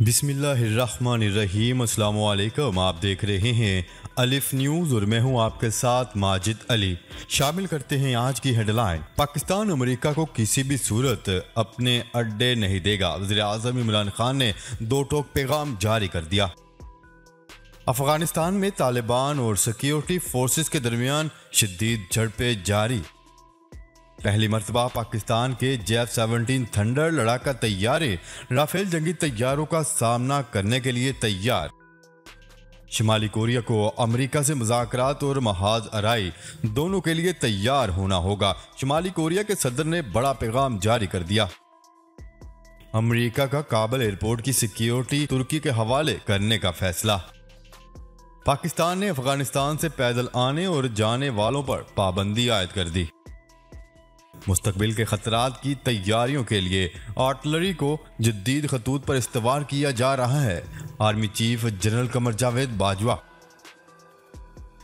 बिस्मिल्लाहिर्रहमानिर्रहीम। अस्सलाम वालेकुम। आप देख रहे हैं अलिफ न्यूज़ और मैं हूं आपके साथ माजिद अली। शामिल करते हैं आज की हेडलाइन। पाकिस्तान अमेरिका को किसी भी सूरत अपने अड्डे नहीं देगा। वज़ीर-ए-आज़म इमरान खान ने दो टोक पैगाम जारी कर दिया। अफगानिस्तान में तालिबान और सिक्योरिटी फोर्सेस के दरमियान शदीद झड़पें जारी। पहली मरतबा पाकिस्तान के J-17 थंडर लड़ाका तैयारे राफेल जंगी तैयारों का सामना करने के लिए तैयार। शुमाली कोरिया को अमेरिका से मुज़ाकरात और महाज आराई दोनों के लिए तैयार होना होगा। शुमाली कोरिया के सदर ने बड़ा पैगाम जारी कर दिया। अमेरिका का काबुल एयरपोर्ट की सिक्योरिटी तुर्की के हवाले करने का फैसला। पाकिस्तान ने अफगानिस्तान से पैदल आने और जाने वालों पर पाबंदी आयद कर दी। मुस्तकबिल के खतरात की तैयारियों के लिए आर्टिलरी को जदीद खतूत पर इस्तेमाल किया जा रहा है। Army chief general Qamar Javed Bajwa.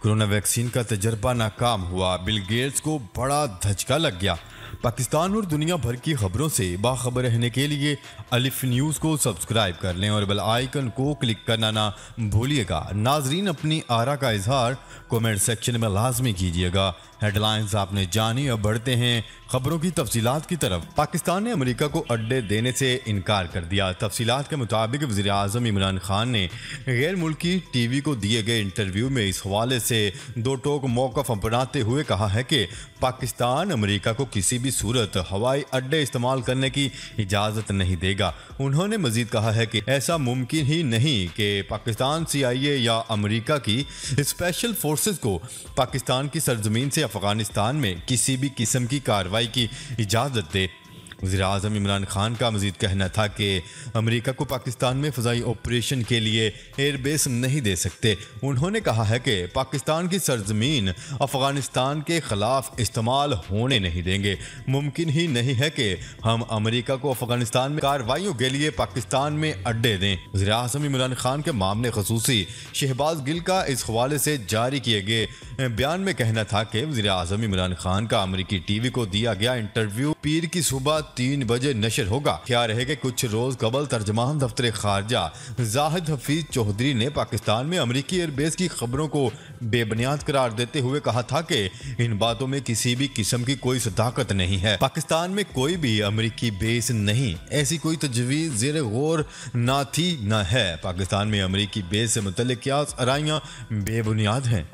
Corona vaccine का तजर्बा नाकाम हुआ, बिल गेट्स को बड़ा धचका लग गया। पाकिस्तान और दुनिया भर की खबरों से बाखबर रहने के लिए अलिफ न्यूज़ को सब्सक्राइब कर लें और बेल आइकन को क्लिक करना ना भूलिएगा। नाजरीन, अपनी आरा का इजहार कमेंट सेक्शन में लाजमी कीजिएगा। हेडलाइंस आपने जानी, अब बढ़ते हैं खबरों की तफसीलात की तरफ। पाकिस्तान ने अमेरिका को अड्डे देने से इनकार कर दिया। तफसीलात के मुताबिक वज़ीर-ए-आज़म इमरान खान ने गैर मुल्की टीवी को दिए गए इंटरव्यू में इस हवाले से दो टोक मौक़िफ़ अपनाते हुए कहा है कि पाकिस्तान अमेरिका को किसी भी सूरत हवाई अड्डे इस्तेमाल करने की इजाज़त नहीं देगा। उन्होंने मजीद कहा है कि ऐसा मुमकिन ही नहीं कि पाकिस्तान CIA या अमेरिका की स्पेशल फोर्सेस को पाकिस्तान की सरजमीन से अफगानिस्तान में किसी भी किस्म की कार्रवाई की इजाज़त दे। वज़ीर-ए-आज़म इमरान खान का मजीद कहना था कि अमेरिका को पाकिस्तान में फ़ज़ाई ऑपरेशन के लिए एयरबेस नहीं दे सकते। उन्होंने कहा है कि पाकिस्तान की सरजमीन अफ़गानिस्तान के ख़िलाफ़ इस्तेमाल होने नहीं देंगे। मुमकिन ही नहीं है कि हम अमेरिका को अफ़गानिस्तान में कार्रवाइयों के लिए पाकिस्तान में अड्डे दें। वज़ीर-ए-आज़म इमरान खान के मामले ख़ुसूसी शहबाज गिल का इस हवाले से जारी किए गए बयान में कहना था कि वज़ीर-ए-आज़म इमरान खान का अमेरिकी टीवी को दिया गया इंटरव्यू पीर की सुबह 3 बजे नशर होगा। क्या रहे कि कुछ रोज कबल तर्जमान दफ्तर खारजा जाहिद हफीज चौधरी ने पाकिस्तान में अमेरिकी एयरबेस की खबरों को बेबुनियाद करार देते हुए कहा था कि इन बातों में किसी भी किस्म की कोई सदाकत नहीं है। पाकिस्तान में कोई भी अमेरिकी बेस नहीं, ऐसी कोई तजवीज़ ज़ेर गौर ना थी ना है। पाकिस्तान में अमेरिकी बेस से मुतल्लिक़ क़यास आराइयाँ बेबुनियाद हैं।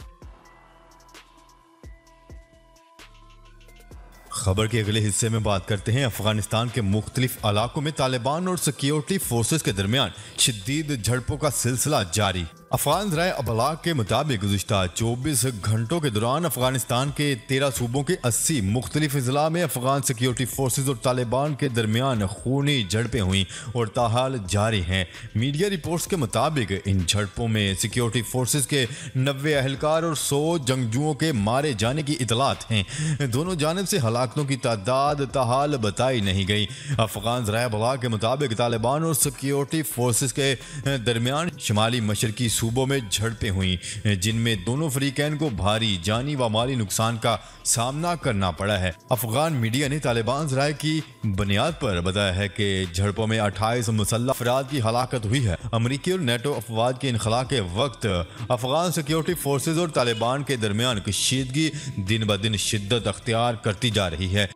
खबर के अगले हिस्से में बात करते हैं अफगानिस्तान के मुख्तलिफ इलाकों में तालिबान और सिक्योरिटी फोर्सेस के दरमियान शदीद झड़पों का सिलसिला जारी। अफगान ज़राए अबलाग के मुताबिक गुज़िश्ता 24 घंटों के दौरान अफगानिस्तान के 13 सूबों के 80 मुख्तलिफ अजला में अफगान सिक्योरिटी फोर्सेस और तालिबान के दरमियान खूनी झड़पें हुई और ताहाल जारी हैं। मीडिया रिपोर्ट्स के मुताबिक इन झड़पों में सिक्योरिटी फोर्सेस के 90 अहलकार और 100 जंगजुओं के मारे जाने की इतलात हैं। दोनों जानिब से हलाकतों की तादाद ताहाल बताई नहीं गई। अफगान ज़राए अबलाग के मुताबिक तालिबान और सिक्योरिटी फोर्सेस के दरमियान शुमाली मशरकी सूबों में झड़पें हुई, जिनमें दोनों फरीकैन को भारी जानी व माली नुकसान का सामना करना पड़ा है। अफगान मीडिया ने तालिबान ज़राए की बुनियाद पर बताया है कि झड़पों में 28 मुसल्लह अफराद की हलाकत हुई है। अमरीकी और नेटो अफवाज के इनखला के वक्त अफगान सिक्योरिटी फोर्सेज और तालिबान के दरमियान कशीदगी दिन ब दिन शिद्दत अख्तियार करती जा रही है।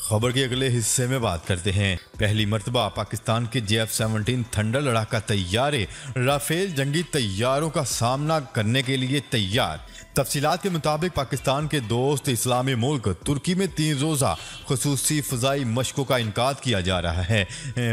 खबर के अगले हिस्से में बात करते हैं। पहली मरतबा पाकिस्तान के J-17 थंडर लड़ाका तैयारे राफेल जंगी तैयारों का सामना करने के लिए तैयार। तफसीलात के मुताबिक पाकिस्तान के दोस्त इस्लामी मुल्क तुर्की में 3 रोज़ा खसूसी फ़ज़ाई मशकों का इनकाद किया जा रहा है।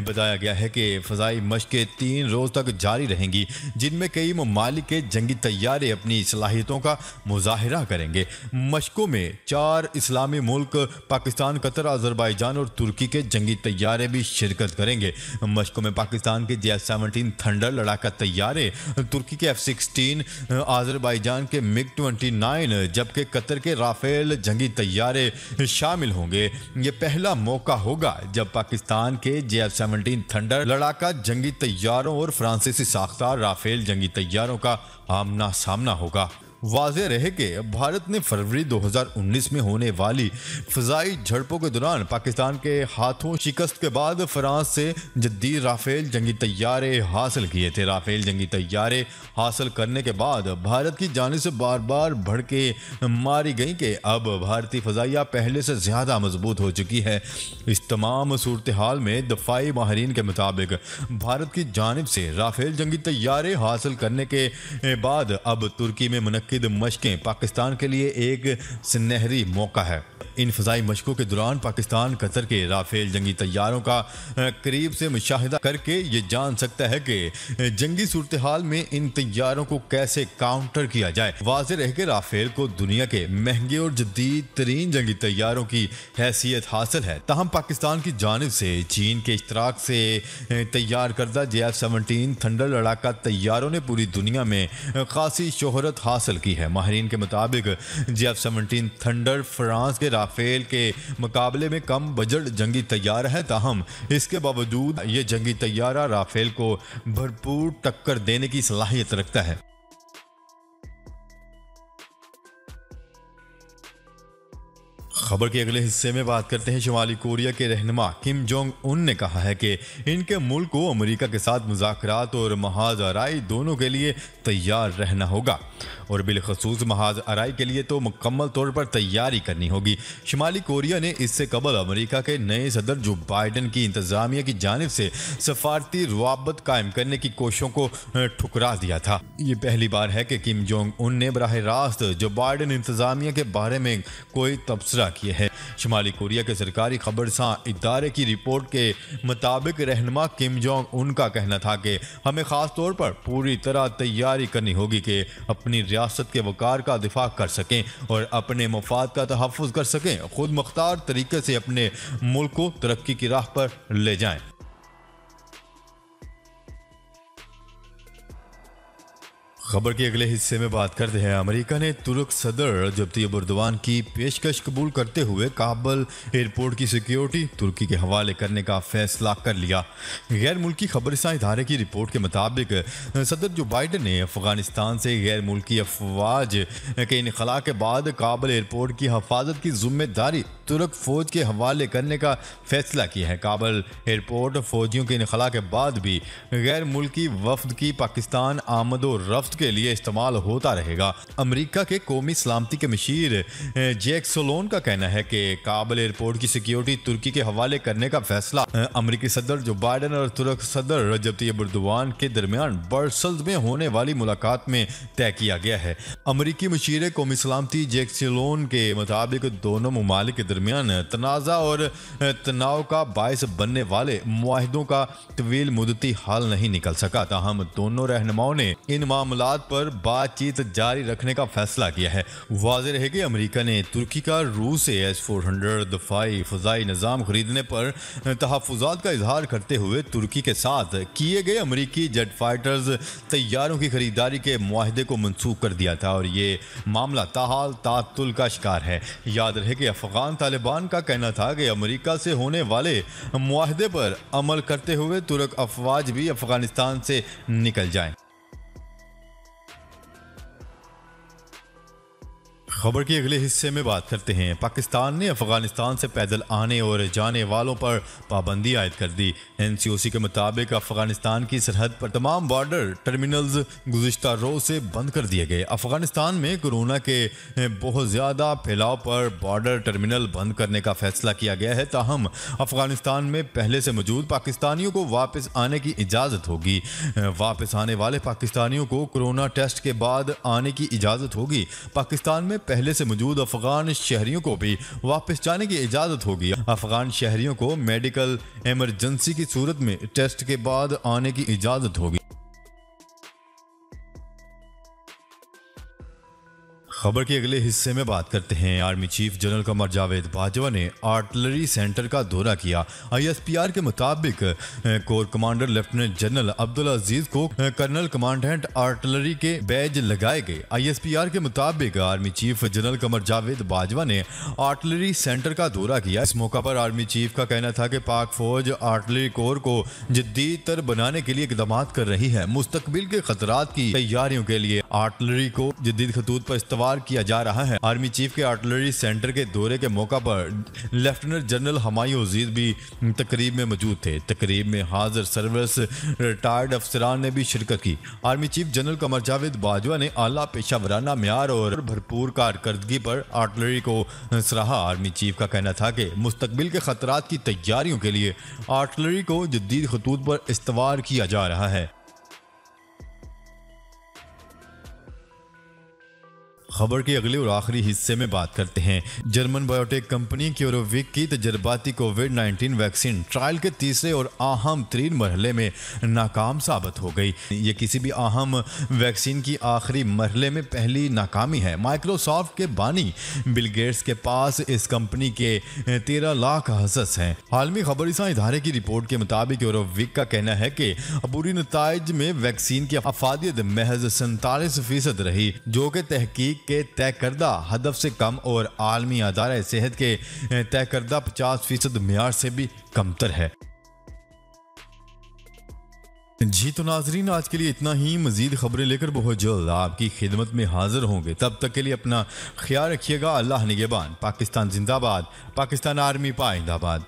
बताया गया है कि फ़ज़ाई मशकें 3 रोज़ तक जारी रहेंगी, जिनमें कई ममालिक के जंगी तैयारे अपनी सलाहियतों का मुजाहिरा करेंगे। मशकों में 4 इस्लामी मुल्क पाकिस्तान, कतर, अज़रबैजान और तुर्की के जंगी तैयारे भी शिरकत करेंगे। मशकों में पाकिस्तान के J-17 थंडर लड़ाका तैयारे, तुर्की के F-16, अज़रबैजान के MiG-29 जबकि कतर के राफेल जंगी तैयारे शामिल होंगे। ये पहला मौका होगा जब पाकिस्तान के J-17 थंडर लड़ाका जंगी तैयारों और फ्रांसीसी साख्तार राफेल जंगी तैयारों का आमना सामना होगा। वाज़ेह रहे कि भारत ने फरवरी 2019 में होने वाली फ़िज़ाई झड़पों के दौरान पाकिस्तान के हाथों शिकस्त के बाद फ्रांस से जदीद राफेल जंगी तैयारे हासिल किए थे। राफेल जंगी तैयारे हासिल करने के बाद भारत की जानिब से बार बार भड़के मारी गई कि अब भारतीय फ़ज़ाइया पहले से ज़्यादा मजबूत हो चुकी है। इस तमाम सूरत हाल में दफ़ाई माहिरीन के मुताबिक भारत की जानिब से राफेल जंगी तैयारे हासिल करने के बाद अब तुर्की में मुनक्किद मशकें पाकिस्तान के लिए एक सुनहरी मौका है। इन फ़िज़ाई मशकों के दौरान पाकिस्तान कतर के राफेल जंगी तैयारों का करीब से मुशाहिदा करके ये जान सकता है कि जंगी सूरत हाल में इन तैयारों को कैसे काउंटर किया जाए। वाज़ेह रहे कि राफेल को दुनिया के महंगे और जदीद तरीन जंगी तैयारों की हैसियत हासिल है। ताहम पाकिस्तान की जानिब से चीन के इश्तराक से तैयार करदा JF-17 थंडर लड़ाका तैयारों ने पूरी दुनिया में खासी शोहरत हासिल की है। माहिरीन के मुताबिक JF-17 थंडर फ्रांस के राफेल के मुकाबले में कम बजट जंगी तैयारा है। ताहम इसके बावजूद ये जंगी तैयारा राफेल को भरपूर टक्कर देने की सलाहियत रखता है। खबर के अगले हिस्से में बात करते हैं। शुमाली कोरिया के रहनुमा किम जोंग उन ने कहा है कि इनके मुल्क को अमेरिका के साथ मुज़ाकरात और महाज आराई दोनों के लिए तैयार रहना होगा और बिलखसूस महाज आराई के लिए तो मुकम्मल तौर पर तैयारी करनी होगी। शुमाली कोरिया ने इससे कबल अमेरिका के नए सदर जो बाइडन की इंतजामिया की जानिब से सफारती रुआबत कायम करने की कोशिशों को ठुकरा दिया था। ये पहली बार है कि किम जोंग उन ने बराह रास्त जो बाइडन इंतजामिया के बारे में कोई तबसरा किए है। शुमाली कोरिया के सरकारी खबरसां इदारे की रिपोर्ट के मुताबिक रहनुमा किम जोंग उन का कहना था कि हमें खास तौर पर पूरी तरह तैयारी करनी होगी कि अपनी रियासत के वकार का दिफा कर सकें और अपने मफाद का तहफ़्फ़ुज़ कर सकें, खुद मुख्तार तरीके से अपने मुल्क को तरक्की की राह पर ले जाएं। खबर के अगले हिस्से में बात करते हैं। अमेरिका ने तुर्क सदर रजब तैयब एर्दोगान की पेशकश कबूल करते हुए काबुल एयरपोर्ट की सिक्योरिटी तुर्की के हवाले करने का फैसला कर लिया। गैर मुल्की खबरसां इदारे की रिपोर्ट के मुताबिक सदर जो बाइडन ने अफगानिस्तान से गैर मुल्की अफवाज के इनखला के बाद काबुल एयरपोर्ट की हफाजत की जिम्मेदारी तुर्क फौज के हवाले करने का फैसला किया है। काबुल एयरपोर्ट फौजियों के इनखला के बाद भी गैर मुल्की वफद की पाकिस्तान आमद और रफ्त के लिए इस्तेमाल होता रहेगा। अमेरिका के कौमी सलामती के मशीर जैक सोलोन का कहना है कि काबुल एयरपोर्ट की सिक्योरिटी तुर्की के हवाले करने का फैसला अमेरिकी सदर जो बाइडन और तुर्क सदर रजब तैयब एर्दोगान के दरमियान ब्रसेल्स में होने वाली मुलाकात में तय किया गया है। अमेरिकी मशीर कौमी सलामती जैक सोलोन के मुताबिक दोनों ममालिक के दरमियान तनाज़ा और तनाव का बायस बनने वाले मुआहिदों का तवील मुद्दती हल नहीं निकल सका। ताहम दोनों रहनुमाओं ने इन मामलात पर बातचीत जारी रखने का फैसला किया है। वाज़ेह रहे कि अमेरिका ने तुर्की का रूस से S-400 दफाई फ़िज़ाई निज़ाम खरीदने पर तहफ़्फ़ुज़ात का इजहार करते हुए तुर्की के साथ किए गए अमेरिकी जेट फाइटर्स तैयारों की खरीदारी के मुआहदे को मनसूख कर दिया था और ये मामला ताहाल तातुल का शिकार है। याद रहे कि अफ़गान तालिबान का कहना था कि अमेरिका से होने वाले मुआहदे पर अमल करते हुए तुर्क अफवाज भी अफ़गानिस्तान से निकल जाएं। खबर के अगले हिस्से में बात करते हैं। पाकिस्तान ने अफगानिस्तान से पैदल आने और जाने वालों पर पाबंदी आयद कर दी। NCOC के मुताबिक अफगानिस्तान की सरहद पर तमाम बॉर्डर टर्मिनल्स गुज़िश्ता रोज़ से बंद कर दिए गए। अफगानिस्तान में कोरोना के बहुत ज़्यादा फैलाव पर बॉर्डर टर्मिनल बंद करने का फैसला किया गया है। ताहम अफगानिस्तान में पहले से मौजूद पाकिस्तानियों को वापस आने की इजाज़त होगी। वापस आने वाले पाकिस्तानियों को कोरोना टेस्ट के बाद आने की इजाज़त होगी। पाकिस्तान में पहले से मौजूद अफगान शहरियों को भी वापस जाने की इजाज़त होगी। अफगान शहरियों को मेडिकल इमरजेंसी की सूरत में टेस्ट के बाद आने की इजाज़त होगी। खबर के अगले हिस्से में बात करते हैं। Army chief general Qamar Javed Bajwa ने आर्टिलरी सेंटर का दौरा किया। ISPR के मुताबिक corps commander lieutenant general Abdul Aziz को कर्नल कमांडेंट आर्टिलरी के बैज लगाए गए। ISPR के मुताबिक army chief general Qamar Javed Bajwa ने आर्टिलरी सेंटर का दौरा किया। इस मौका पर आर्मी चीफ का कहना था कि पाक फौज आर्टिलरी कोर को जदीदतर बनाने के लिए इकदाम कर रही है। मुस्तकबिल के खतरात की तैयारियों के लिए आर्टिलरी को जदीद खतूत पर इस्तेमाल किया जा रहा है। आर्मी चीफ के आर्टिलरी सेंटर के दौरे के मौका पर लेफ्टिनेंट जनरल हमायूं अजीज भी तकरीब में मौजूद थे। तकरीब में हाजिर सर्विस रिटायर्ड अफसरान ने भी शिरकत की। Army chief general Qamar Javed Bajwa ने आला पेशावराना म्यार और भरपूर कारकर्दगी पर आर्टिलरी को सराहा। आर्मी चीफ का कहना था कि मुस्तकबिल के खतरात की तैयारियों के लिए आर्टिलरी को जदीद खतूत पर इस्तेमाल किया जा रहा है। खबर के अगले और आखिरी हिस्से में बात करते हैं। जर्मन बायोटेक कंपनी क्यूरोविक की तजर्बाती कोविड-19 वैक्सीन ट्रायल के तीसरे और अहम तरीन मरहले में नाकाम साबित हो गई। ये किसी भी अहम वैक्सीन की आखिरी मरहले में पहली नाकामी है। माइक्रोसॉफ्ट के बानी बिल गेट्स के पास इस कंपनी के 13 लाख हसस हैं। आलमी खबरसां इदारे की रिपोर्ट के मुताबिक क्यूरोविक का कहना है कि अबूरी नताइज में वैक्सीन की अफादियत महज 47% रही, जो कि तहकीक के तय करदा हदफ से कम और आलमी अदारे सेहत के तय करदा 50% मियार से भी कमतर है। जी तो नाजरीन, आज के लिए इतना ही। मजीद खबरें लेकर बहुत जल्द आपकी खिदमत में हाजिर होंगे। तब तक के लिए अपना ख्याल रखिएगा। अल्लाह निगहबान। पाकिस्तान जिंदाबाद। पाकिस्तान आर्मी पाइंदाबाद।